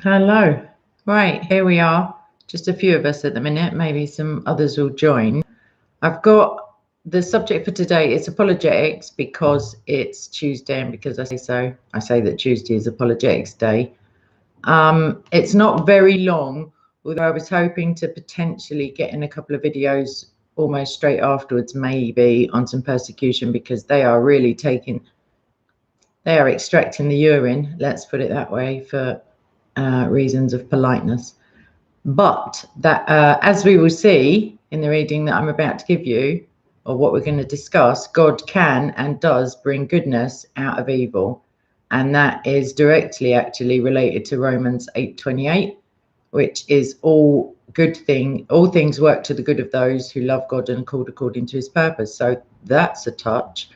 Hello. Right, here we are. Just a few of us at the minute. Maybe some others will join. I've got the subject for today is apologetics because it's Tuesday and because I say so. I say that Tuesday is Apologetics Day. It's not very long, although I was hoping to potentially get in a couple of videos almost straight afterwards, maybe on some persecution, because they are really extracting the urine, let's put it that way, for reasons of politeness. But that, as we will see in the reading that I'm about to give you, or what we're going to discuss, God can and does bring goodness out of evil. And that is directly actually related to Romans 8:28, which is all things work to the good of those who love God and are called according to his purpose. So that's a touch.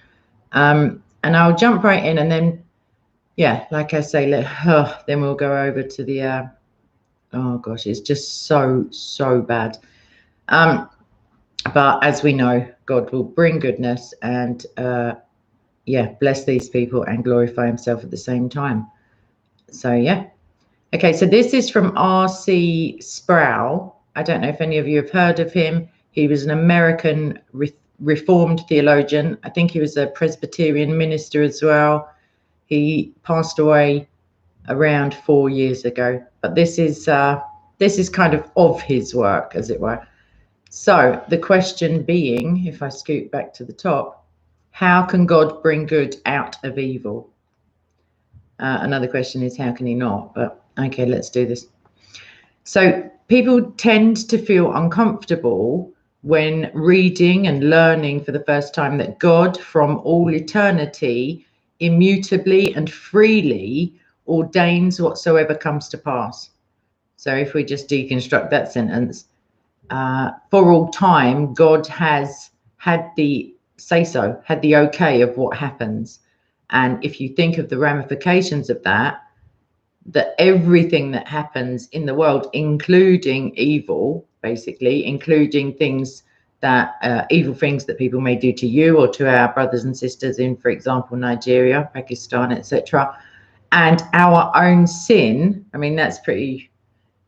And I'll jump right in, and then, yeah, like I say, then we'll go over to the, oh gosh, it's just so bad. But as we know, God will bring goodness and, bless these people and glorify himself at the same time. So, yeah. Okay, so this is from R.C. Sproul. I don't know if any of you have heard of him. He was an American Reformed theologian. I think he was a Presbyterian minister as well. He passed away around 4 years ago, but this is kind of his work, as it were. So the question being, if I scoot back to the top, how can God bring good out of evil? Another question is, how can he not? But okay, let's do this. So people tend to feel uncomfortable when reading and learning for the first time that God from all eternity immutably and freely ordains whatsoever comes to pass. So if we just deconstruct that sentence, for all time, God has had the say-so, had the okay of what happens. And if you think of the ramifications of that everything that happens in the world, including evil, basically, including things that evil things that people may do to you or to our brothers and sisters in, for example, Nigeria, Pakistan, etc., and our own sin, I mean, that's pretty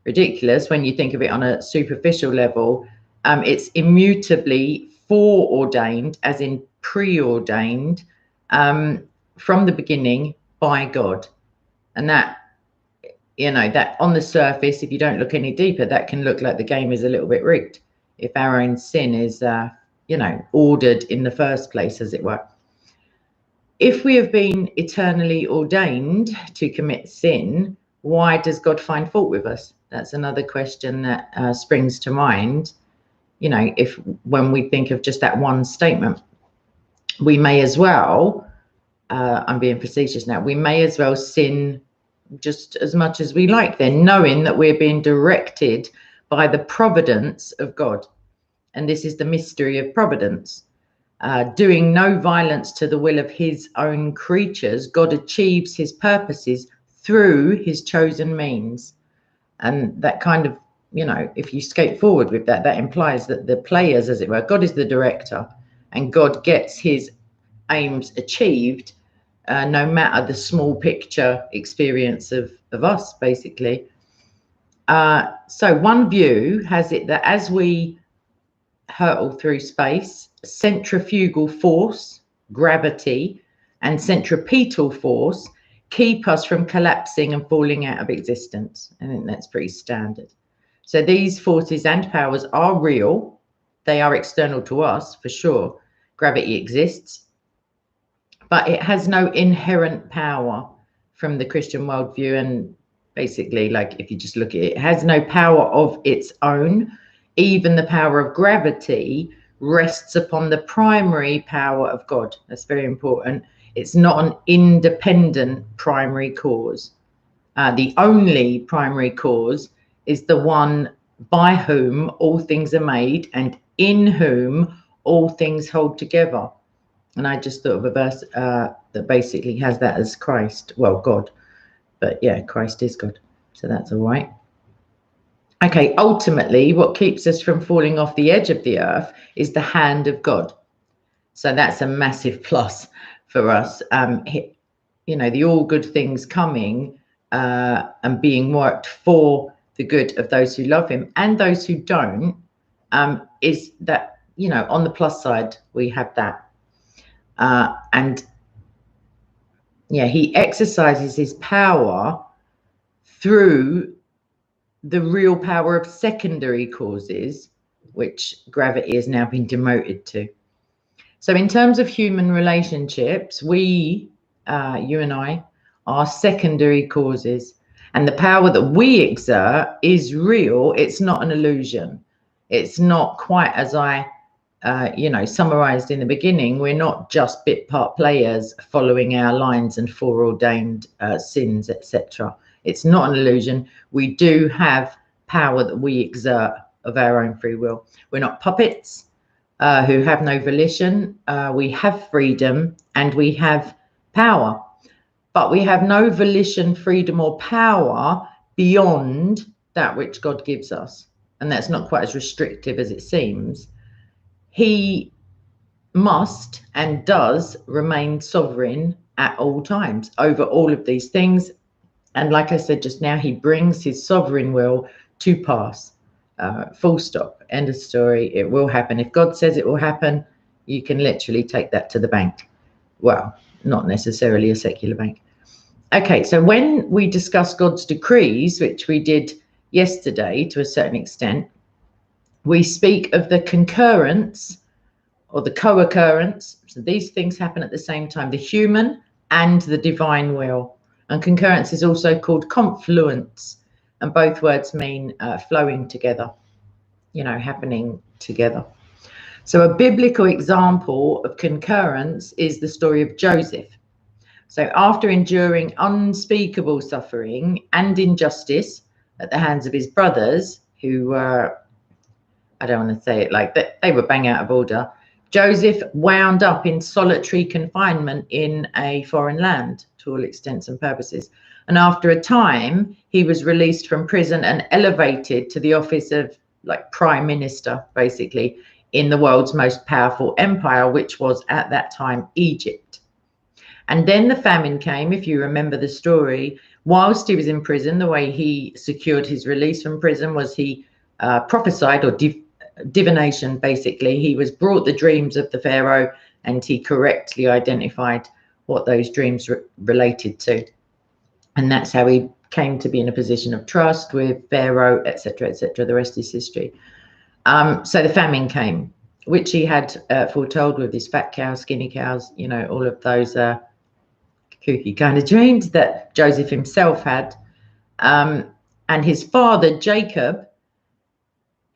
ridiculous when you think of it on a superficial level. It's immutably foreordained, as in preordained, from the beginning by God. And that, that on the surface, if you don't look any deeper, that can look like the game is a little bit rigged if our own sin is, ordered in the first place, as it were. If we have been eternally ordained to commit sin, why does God find fault with us? That's another question that springs to mind. When we think of just that one statement, we may as well, I'm being facetious now, we may as well sin just as much as we like then, knowing that we're being directed by the providence of God. And this is the mystery of providence. Doing no violence to the will of his own creatures, God achieves his purposes through his chosen means. And that kind of, if you skate forward with that, that implies that the players, as it were, God is the director, and God gets his aims achieved no matter the small picture experience of us, basically. So one view has it that as we hurtle through space, centrifugal force, gravity, and centripetal force keep us from collapsing and falling out of existence. I think that's pretty standard. So these forces and powers are real. They are external to us, for sure. Gravity exists, but it has no inherent power from the Christian worldview. And basically, like, if you just look at it, it has no power of its own. Even the power of gravity rests upon the primary power of God. That's very important. It's not an independent primary cause. The only primary cause is the one by whom all things are made and in whom all things hold together. And I just thought of a verse that basically has that as Christ, well, God. But yeah, Christ is God. So that's all right. Okay, ultimately, what keeps us from falling off the edge of the earth is the hand of God. So that's a massive plus for us. The all good things coming and being worked for the good of those who love him and those who don't, is that, you know, on the plus side, we have that. And yeah, he exercises his power through the real power of secondary causes, which gravity has now been demoted to. So in terms of human relationships, we, you and I, are secondary causes. And the power that we exert is real. It's not an illusion. It's not quite as I, summarized in the beginning. We're not just bit part players following our lines and foreordained sins, etc. It's not an illusion. We do have power that we exert of our own free will. We're not puppets who have no volition. We have freedom and we have power, but we have no volition, freedom, or power beyond that which God gives us. And that's not quite as restrictive as it seems. He must and does remain sovereign at all times over all of these things. And like I said just now, he brings his sovereign will to pass. Full stop, end of story. It will happen. If God says it will happen, you can literally take that to the bank. Well, not necessarily a secular bank. Okay, so when we discuss God's decrees, which we did yesterday to a certain extent, we speak of the concurrence or the co-occurrence. So these things happen at the same time, the human and the divine will. And concurrence is also called confluence. And both words mean flowing together, you know, happening together. So a biblical example of concurrence is the story of Joseph. So after enduring unspeakable suffering and injustice at the hands of his brothers, who were, I don't want to say it like that, they were bang out of order, Joseph wound up in solitary confinement in a foreign land to all extents and purposes. And after a time, he was released from prison and elevated to the office of like prime minister, basically, in the world's most powerful empire, which was at that time Egypt. And then the famine came, if you remember the story. Whilst he was in prison, the way he secured his release from prison was he prophesied, or divination, basically. He was brought the dreams of the Pharaoh and he correctly identified what those dreams related to. And that's how he came to be in a position of trust with Pharaoh, etc., etc. The rest is history. So the famine came, which he had foretold with his fat cows, skinny cows, you know, all of those kooky kind of dreams that Joseph himself had. And his father, Jacob,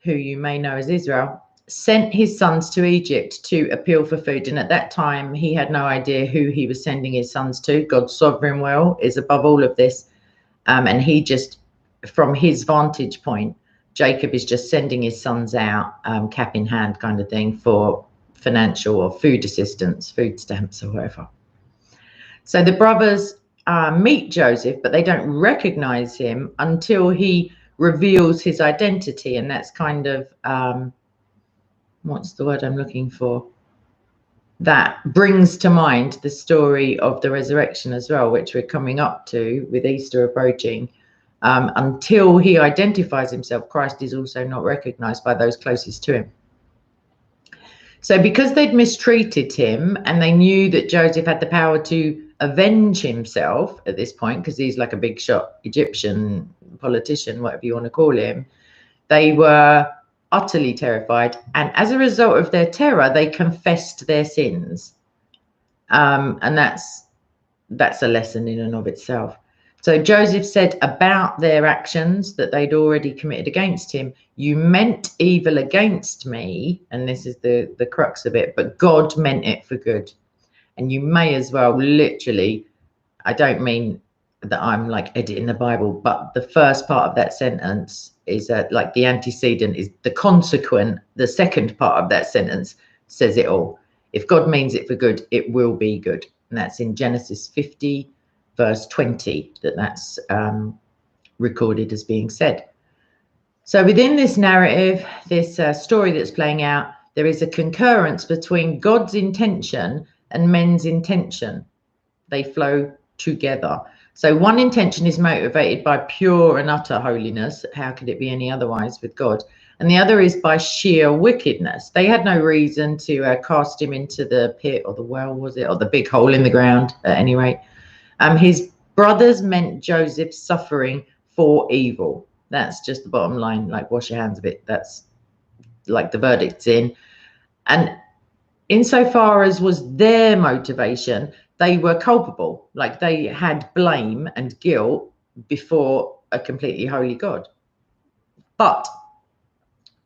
who you may know as Israel, sent his sons to Egypt to appeal for food. And at that time, he had no idea who he was sending his sons to. God's sovereign will is above all of this. And he just, from his vantage point, Jacob is just sending his sons out, cap in hand kind of thing, for financial or food assistance, food stamps or whatever. So the brothers meet Joseph, but they don't recognize him until he reveals his identity. And that's kind of, what's the word I'm looking for? That brings to mind the story of the resurrection as well, which we're coming up to with Easter approaching. Until he identifies himself, Christ is also not recognized by those closest to him. So because they'd mistreated him and they knew that Joseph had the power to avenge himself at this point, because he's like a big shot Egyptian politician, whatever you want to call him, they were utterly terrified. And as a result of their terror, they confessed their sins. And that's a lesson in and of itself. So Joseph said about their actions that they'd already committed against him, you meant evil against me, and this is the crux of it, but God meant it for good. And you may as well literally, I don't mean that I'm like editing the Bible, but the first part of that sentence is like the antecedent is the consequent, the second part of that sentence says it all. If God means it for good, it will be good. And that's in Genesis 50, verse 20, that's recorded as being said. So within this narrative, this story that's playing out, there is a concurrence between God's intention and men's intention. They flow together. So one intention is motivated by pure and utter holiness. How could it be any otherwise with God? And the other is by sheer wickedness. They had no reason to cast him into the pit or the well, was it? Or the big hole in the ground, at any rate. His brothers meant Joseph's suffering for evil. That's just the bottom line. Like, wash your hands of it. That's like the verdict's in. And insofar as was their motivation, they were culpable. Like, they had blame and guilt before a completely holy God. But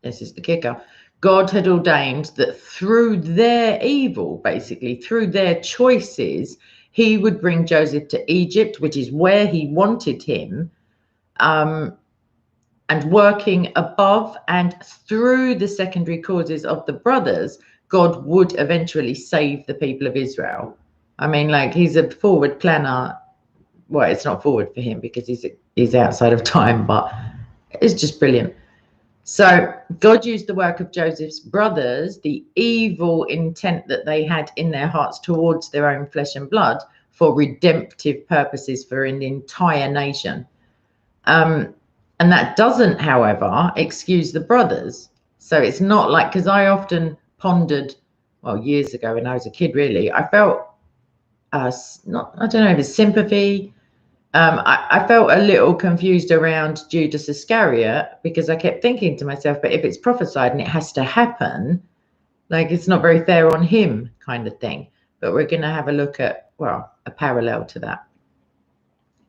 this is the kicker. God had ordained that through their evil, basically through their choices, he would bring Joseph to Egypt, which is where he wanted him, and working above and through the secondary causes of the brothers, God would eventually save the people of Israel. I mean, like, he's a forward planner. Well, it's not forward for him because he's outside of time, but it's just brilliant. So God used the work of Joseph's brothers, the evil intent that they had in their hearts towards their own flesh and blood, for redemptive purposes for an entire nation. And that doesn't, however, excuse the brothers. So it's not like, because I often pondered, well, years ago when I was a kid, really, I felt, I don't know if it's sympathy. I felt a little confused around Judas Iscariot, because I kept thinking to myself, but if it's prophesied and it has to happen, like, it's not very fair on him, kind of thing. But we're going to have a look at, well, a parallel to that.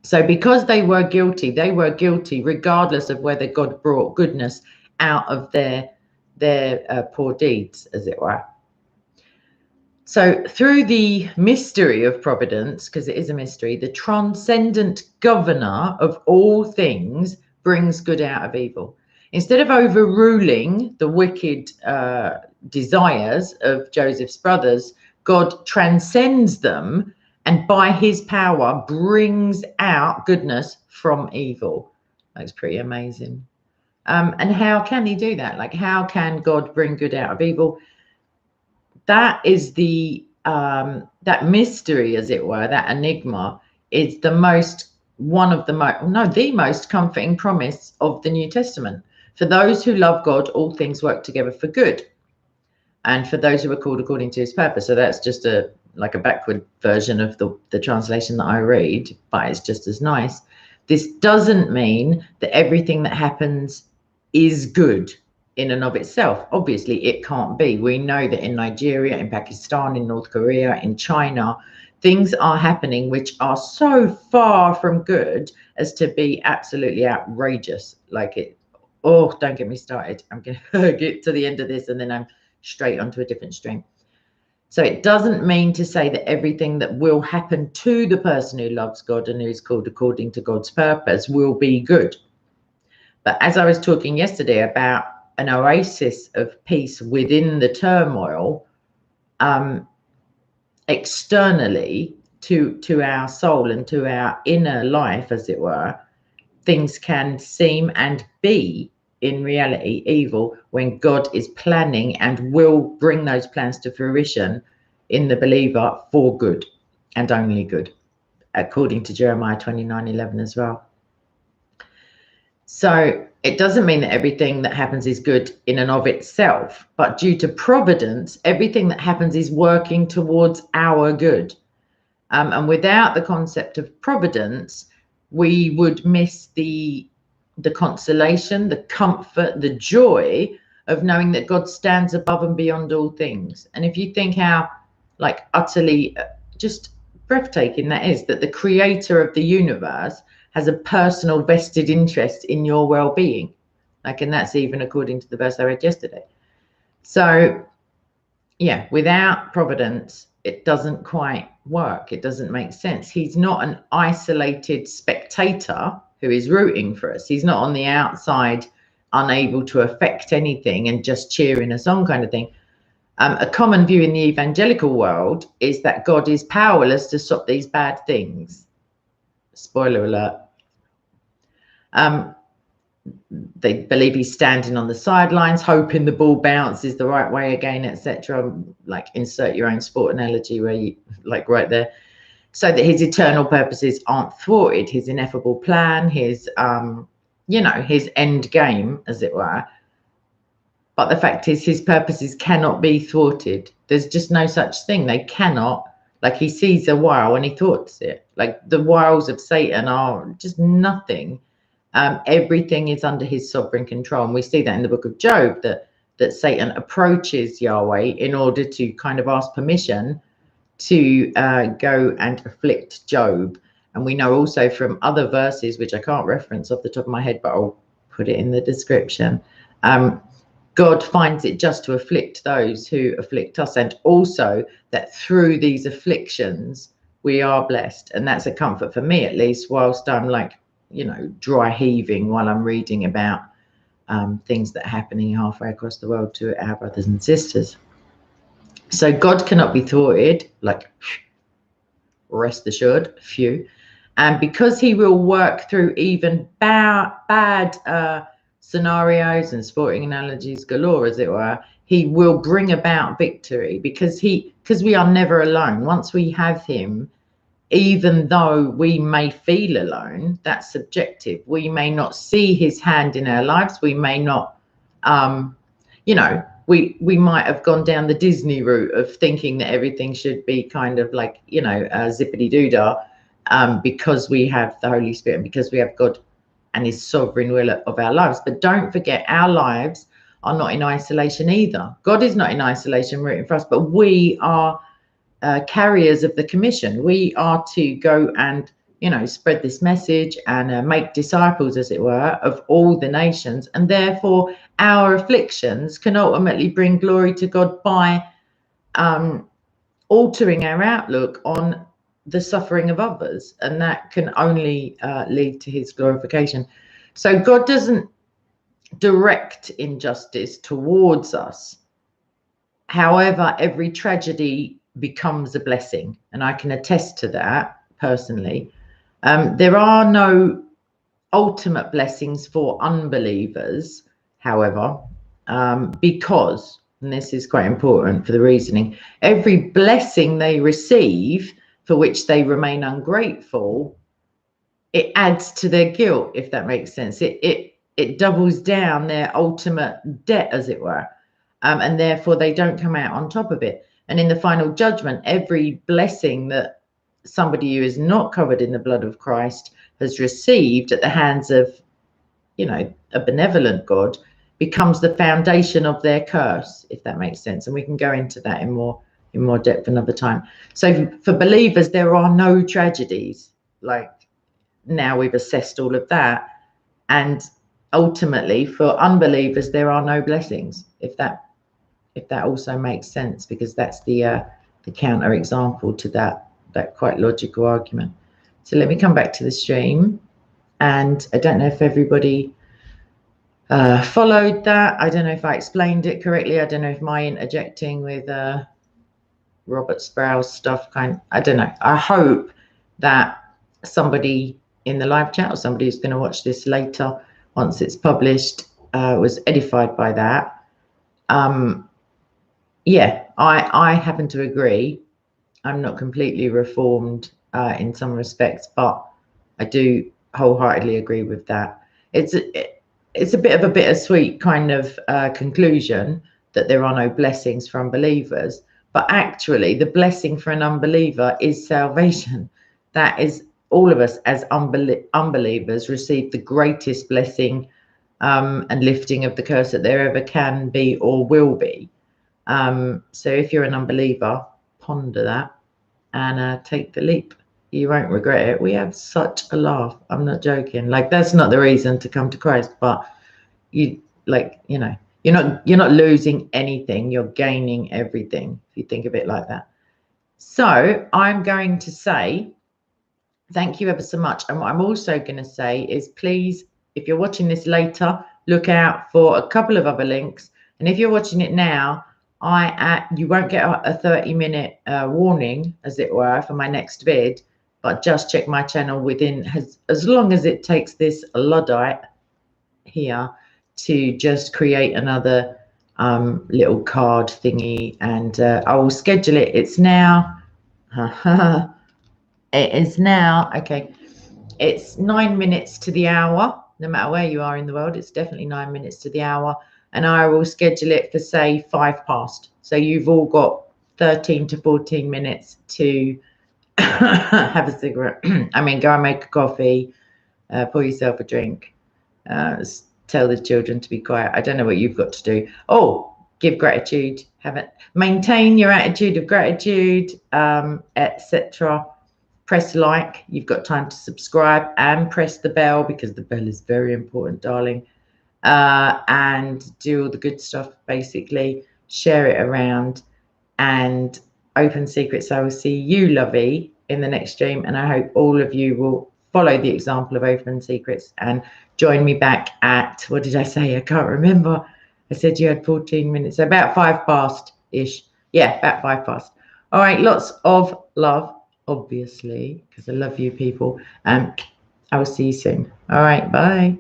So because they were guilty regardless of whether God brought goodness out of their poor deeds, as it were. So through the mystery of providence, because it is a mystery, the transcendent governor of all things brings good out of evil. Instead of overruling the wicked desires of Joseph's brothers, God transcends them, and by his power brings out goodness from evil. That's pretty amazing. And how can he do that? Like, how can God bring good out of evil? That is the that mystery, as it were, that enigma, is the most comforting promise of the New Testament. For those who love God, all things work together for good, and for those who are called according to his purpose. So that's just a backward version of the translation that I read, but it's just as nice. This doesn't mean that everything that happens is good in and of itself. Obviously, it can't be. We know that in Nigeria, in Pakistan, in North Korea, in China, things are happening which are so far from good as to be absolutely outrageous. Like, it, oh, don't get me started. I'm going to get to the end of this and then I'm straight onto a different stream. So it doesn't mean to say that everything that will happen to the person who loves God and who's called according to God's purpose will be good. But as I was talking yesterday about an oasis of peace within the turmoil, externally to our soul and to our inner life, as it were, things can seem and be in reality evil when God is planning and will bring those plans to fruition in the believer for good and only good, according to Jeremiah 29:11 as well. So it doesn't mean that everything that happens is good in and of itself, but due to providence, everything that happens is working towards our good. And without the concept of providence, we would miss the consolation, the comfort, the joy of knowing that God stands above and beyond all things. And if you think how utterly just breathtaking that is, that the creator of the universe has a personal vested interest in your well-being, and that's even according to the verse I read yesterday. So yeah, without providence, it doesn't quite work. It doesn't make sense. He's not an isolated spectator who is rooting for us. He's not on the outside, unable to affect anything and just cheering us on, kind of thing. A common view in the evangelical world is that God is powerless to stop these bad things. Spoiler alert. They believe he's standing on the sidelines, hoping the ball bounces the right way again, etc. Like, insert your own sport analogy where you, right there. so that his eternal purposes aren't thwarted, his ineffable plan, his, you know, his end game, as it were. But the fact is, his purposes cannot be thwarted. There's just no such thing. They cannot. Like, he sees a wile and he thwarts it. Like, the wiles of Satan are just nothing. Everything is under his sovereign control. And we see that in the book of Job, that Satan approaches Yahweh in order to kind of ask permission to go and afflict Job. And we know also from other verses, which I can't reference off the top of my head, but I'll put it in the description. God finds it just to afflict those who afflict us, and also that through these afflictions we are blessed. And that's a comfort for me, at least, whilst I'm like, you know, dry heaving while I'm reading about things that are happening halfway across the world to our brothers and sisters. So God cannot be thwarted, like, rest assured, phew. And because he will work through even bad scenarios and sporting analogies galore, as it were, he will bring about victory, because we are never alone. Once we have him, even though we may feel alone, that's subjective. We may not see his hand in our lives. We may not, you know, we might have gone down the Disney route of thinking that everything should be kind of like, you know, zippity doo-dah, because we have the Holy Spirit and because we have God and his sovereign will of our lives. But don't forget, our lives are not in isolation either. God is not in isolation rooting for us, but we are carriers of the commission. We are to go and, you know, spread this message and make disciples, as it were, of all the nations. And therefore our afflictions can ultimately bring glory to God by altering our outlook on the suffering of others, and that can only lead to his glorification. So God doesn't direct injustice towards us. However, every tragedy becomes a blessing, and I can attest to that personally. There are no ultimate blessings for unbelievers, however, because, and this is quite important for the reasoning, every blessing they receive for which they remain ungrateful, it adds to their guilt, if that makes sense. It doubles down their ultimate debt, as it were, and therefore they don't come out on top of it. And in the final judgment, every blessing that somebody who is not covered in the blood of Christ has received at the hands of, you know, a benevolent God becomes the foundation of their curse, if that makes sense. And we can go into that in more depth another time. So for believers, there are no tragedies. Like, now we've assessed all of that. And ultimately for unbelievers, there are no blessings, if that also makes sense, because that's the counter example to that quite logical argument. So let me come back to the stream, and I don't know if everybody followed that. I don't know if I explained it correctly. I don't know if my interjecting with Robert Sproul's stuff I don't know. I hope that somebody in the live chat, or somebody who's going to watch this later once it's published, was edified by that. Yeah, I happen to agree. I'm not completely reformed in some respects, but I do wholeheartedly agree with that. It's a bit of a bittersweet kind of conclusion that there are no blessings for unbelievers, but actually the blessing for an unbeliever is salvation. That is, all of us as unbelievers receive the greatest blessing and lifting of the curse that there ever can be or will be. So if you're an unbeliever, ponder that and take the leap. You won't regret it. We have such a laugh. I'm not joking. Like, that's not the reason to come to Christ, but you, like, you know, you're not losing anything. You're gaining everything, if you think of it like that. So I'm going to say thank you ever so much. And what I'm also going to say is, please, if you're watching this later, look out for a couple of other links. And if you're watching it now, you won't get a 30-minute warning, as it were, for my next vid, but just check my channel within as long as it takes this Luddite here to just create another little card thingy, and I will schedule it. It's now It is now, okay, it's 9 minutes to the hour. No matter where you are in the world, it's definitely 9 minutes to the hour. And I will schedule it for, say, 5 past. So you've all got 13 to 14 minutes to have a cigarette. I mean, go and make a coffee, pour yourself a drink, tell the children to be quiet. I don't know what you've got to do. Oh, give gratitude, maintain your attitude of gratitude, etc. Press like. You've got time to subscribe and press the bell, because the bell is very important, darling. And do all the good stuff, basically. Share it around and open secrets. I will see you, lovey, in the next stream, and I hope all of you will follow the example of open secrets and join me back at, what did I say? I can't remember. I said you had 14 minutes, so about 5 past ish. Yeah, about 5 past. All right, lots of love, obviously, because I love you people. I will see you soon. All right, bye.